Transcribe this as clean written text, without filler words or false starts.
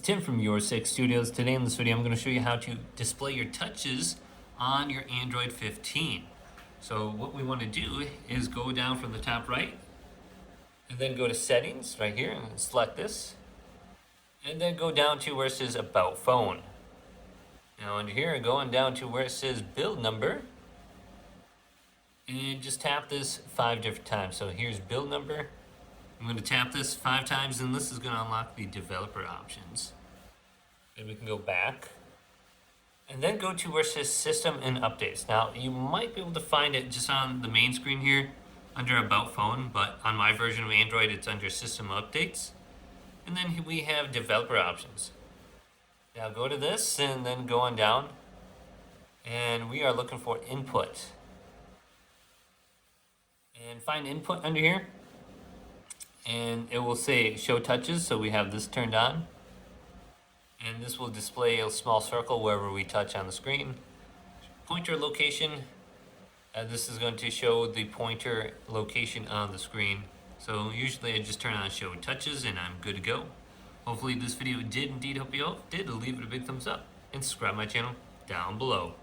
Tim from Your Six Studios. Today in this video, I'm going to show you how to display your touches on your Android 15. So what we want to do is go down from the top right, and then go to Settings right here, and select this, and then go down to where it says About Phone. Now under here, going down to where it says Build Number, and just tap this 5 different times. So here's Build Number. I'm going to tap this 5 times, and this is going to unlock the developer options. Then we can go back, and then go to where it says System and Updates. Now, you might be able to find it just on the main screen here under About Phone, but on my version of Android, it's under System Updates. And then we have developer options. Now go to this, and then go on down, and we are looking for input. And find input under here, and it will say show touches, so we have this turned on, and this will display a small circle wherever we touch on the screen. Pointer location, this is going to show the pointer location on the screen. So usually I just turn on show touches and I'm good to go. Hopefully this video did indeed help you out. If it did, leave it a big thumbs up and subscribe to my channel down below.